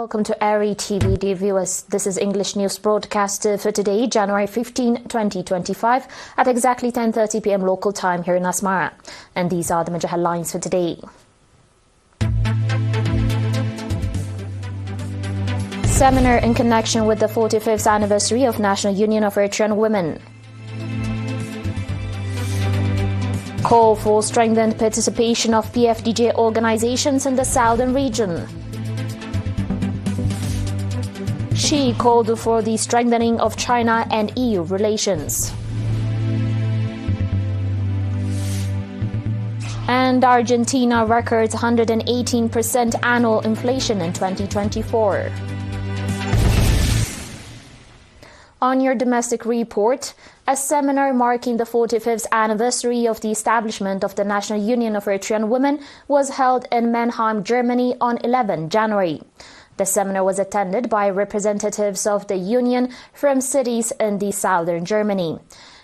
Welcome to ERi-TV, dear viewers. This is English News broadcast for today, January 15, 2025, at exactly 10:30 p.m. local time here in Asmara. And these are the major headlines for today. Seminar in connection with the 45th anniversary of National Union of Eritrean Women. Call for strengthened participation of PFDJ organizations in the southern region. She called for the strengthening of China and EU relations. And Argentina records 118% annual inflation in 2024. On your domestic report, a seminar marking the 45th anniversary of the establishment of the National Union of Eritrean Women was held in Mannheim, Germany on 11 January. The seminar was attended by representatives of the Union from cities in the southern Germany.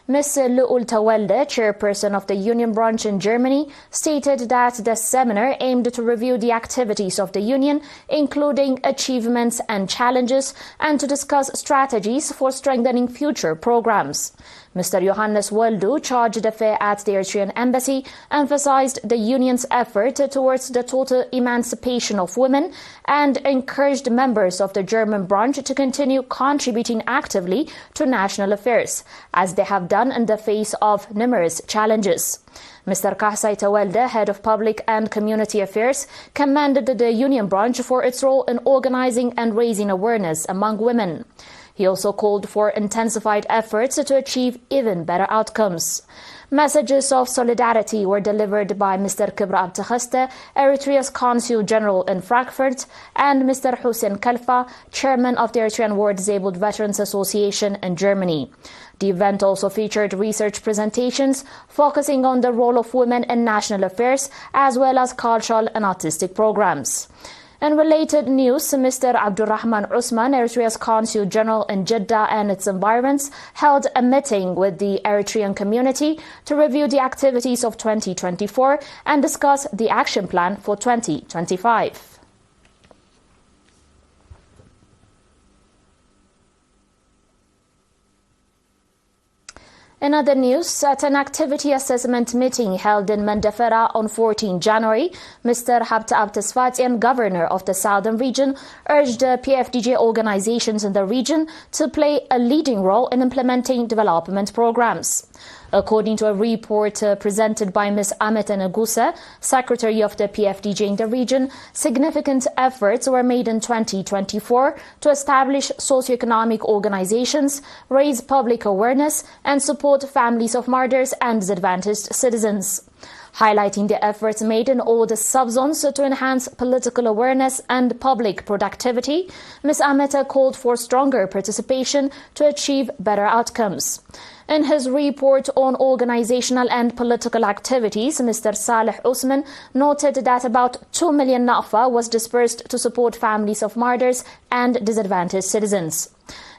Ms. Lu'ul Tawelde, chairperson of the Union branch in Germany, stated that the seminar aimed to review the activities of the Union, including achievements and challenges, and to discuss strategies for strengthening future programs. Mr. Johannes Waldu, charge d'affaires at the Eritrean embassy, emphasized the Union's effort towards the total emancipation of women and encouraged members of the German branch to continue contributing actively to national affairs, as they have done in the face of numerous challenges. Mr. Kahsai Tawelde, head of public and community affairs, commended the Union branch for its role in organizing and raising awareness among women. He also called for intensified efforts to achieve even better outcomes. Messages of solidarity were delivered by Mr. Kibra Abtekheste, Eritrea's Consul General in Frankfurt, and Mr. Hussein Kalfa, chairman of the Eritrean War Disabled Veterans Association in Germany. The event also featured research presentations focusing on the role of women in national affairs, as well as cultural and artistic programs. In related news, Mr. Abdurrahman Usman, Eritrea's Consul General in Jeddah and its environs, held a meeting with the Eritrean community to review the activities of 2024 and discuss the action plan for 2025. In other news, at an activity assessment meeting held in Mandafera on 14 January, Mr. Habta Abtesfatian, governor of the southern region, urged PFDJ organizations in the region to play a leading role in implementing development programs. According to a report presented by Ms. Amete Negusa, secretary of the PFDJ in the region, significant efforts were made in 2024 to establish socioeconomic organizations, raise public awareness, and support families of martyrs and disadvantaged citizens. Highlighting the efforts made in all the subzones to enhance political awareness and public productivity, Ms. Amete called for stronger participation to achieve better outcomes. In his report on organizational and political activities, Mr. Saleh Usman noted that about 2 million nafa was dispersed to support families of martyrs and disadvantaged citizens.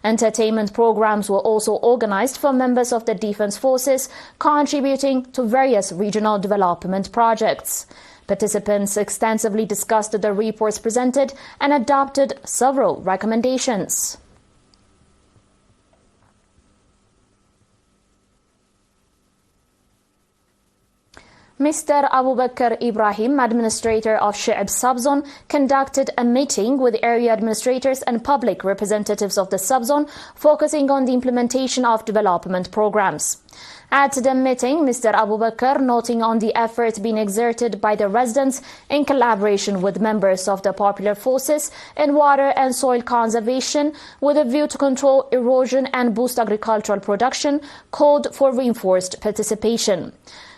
Entertainment programs were also organized for members of the defense forces, contributing to various regional development projects. Participants extensively discussed the reports presented and adopted several recommendations. Mr. Abu Bakr Ibrahim, administrator of Shi'ib subzone, conducted a meeting with area administrators and public representatives of the subzone, focusing on the implementation of development programs. At the meeting, Mr. Abu Bakr, noting on the effort being exerted by the residents in collaboration with members of the popular forces in water and soil conservation with a view to control erosion and boost agricultural production, called for reinforced participation.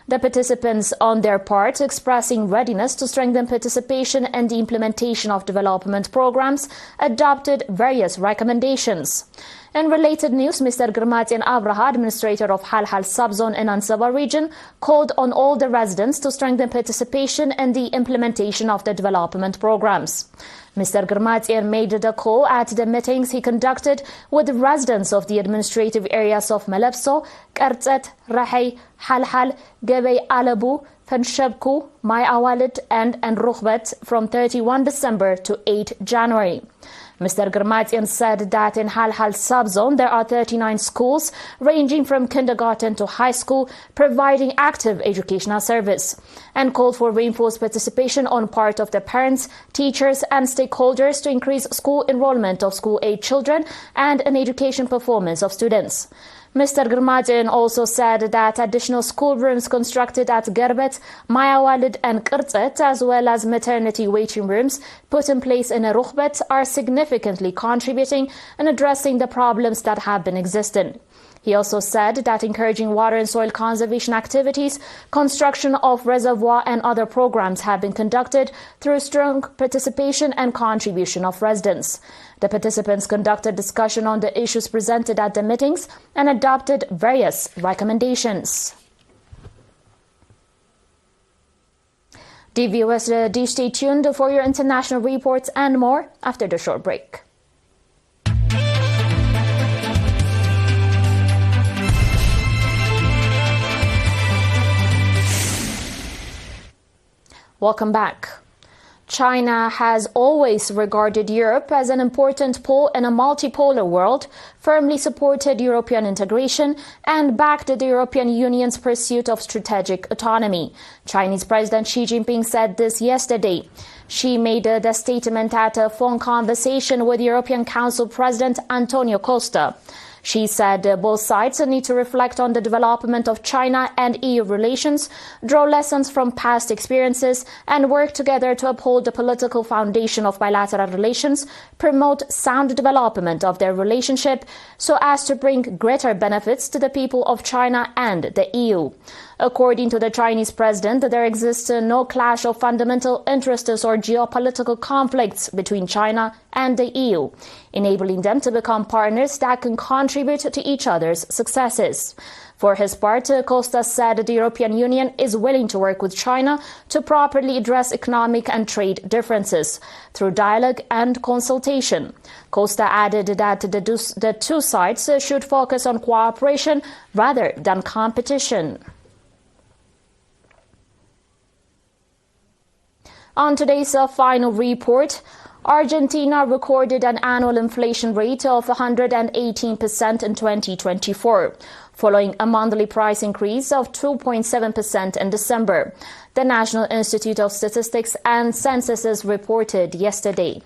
The participants, on their part, expressing readiness to strengthen participation in the implementation of development programs, adopted various recommendations. In related news, Mr. Girmatian Abraha, administrator of Halhal subzone in Ansaba region, called on all the residents to strengthen participation in the implementation of the development programs. Mr. Girmatian made the call at the meetings he conducted with residents of the administrative areas of Malabso, Kartzet, Rahay, Halhal, Gebey Alabu, Fanshabku, My Awalid and Rukhbat from 31 December to 8 January. Mr. Garmatian said that in Halhal subzone there are 39 schools ranging from kindergarten to high school providing active educational service, and called for reinforced participation on part of the parents, teachers and stakeholders to increase school enrollment of school-age children and an education performance of students. Mr. Garmatian also said that additional schoolrooms constructed at Gerbet, Mayawalid and Kirtzet, as well as maternity waiting rooms put in place in Rukhbat, are significantly contributing in addressing the problems that have been existing. He also said that encouraging water and soil conservation activities, construction of reservoir and other programs have been conducted through strong participation and contribution of residents. The participants conducted discussion on the issues presented at the meetings and adopted various recommendations. Dear viewers, do stay tuned for your international reports and more after the short break. Welcome back. China has always regarded Europe as an important pole in a multipolar world, firmly supported European integration, and backed the European Union's pursuit of strategic autonomy. Chinese President Xi Jinping said this yesterday. Xi made the statement at a phone conversation with European Council President Antonio Costa. She said both sides need to reflect on the development of China and EU relations, draw lessons from past experiences, and work together to uphold the political foundation of bilateral relations, promote sound development of their relationship so as to bring greater benefits to the people of China and the EU. According to the Chinese president, there exists no clash of fundamental interests or geopolitical conflicts between China and the EU, enabling them to become partners that can contribute to each other's successes. For his part, Costa said the European Union is willing to work with China to properly address economic and trade differences through dialogue and consultation. Costa added that the two sides should focus on cooperation rather than competition. On today's final report, Argentina recorded an annual inflation rate of 118% in 2024, following a monthly price increase of 2.7% in December. The National Institute of Statistics and Censuses reported yesterday.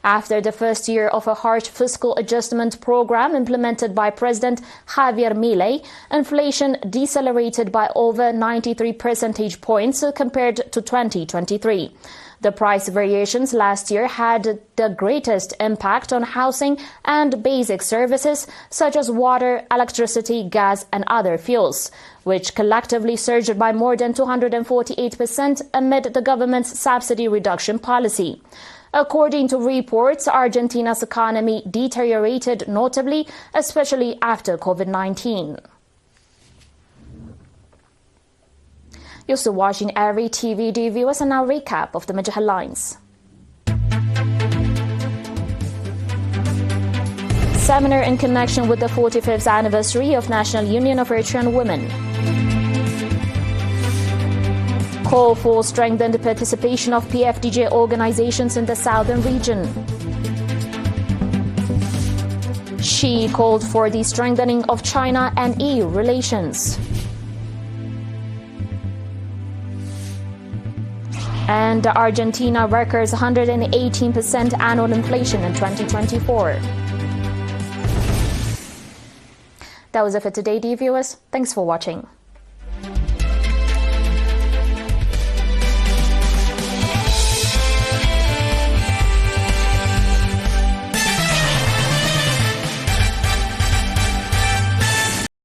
After the first year of a harsh fiscal adjustment program implemented by President Javier Milei, inflation decelerated by over 93 percentage points compared to 2023. The price variations last year had the greatest impact on housing and basic services such as water, electricity, gas, and other fuels, which collectively surged by more than 248% amid the government's subsidy reduction policy. According to reports, Argentina's economy deteriorated notably, especially after COVID-19. You're still watching ERi-TV. Dear viewers, and now recap of the major headlines. Seminar in connection with the 45th anniversary of National Union of Eritrean Women. Call for strengthened participation of PFDJ organizations in the southern region. Xi called for the strengthening of China and EU relations. And Argentina records 118% annual inflation in 2024. That was it for today, dear viewers. Thanks for watching.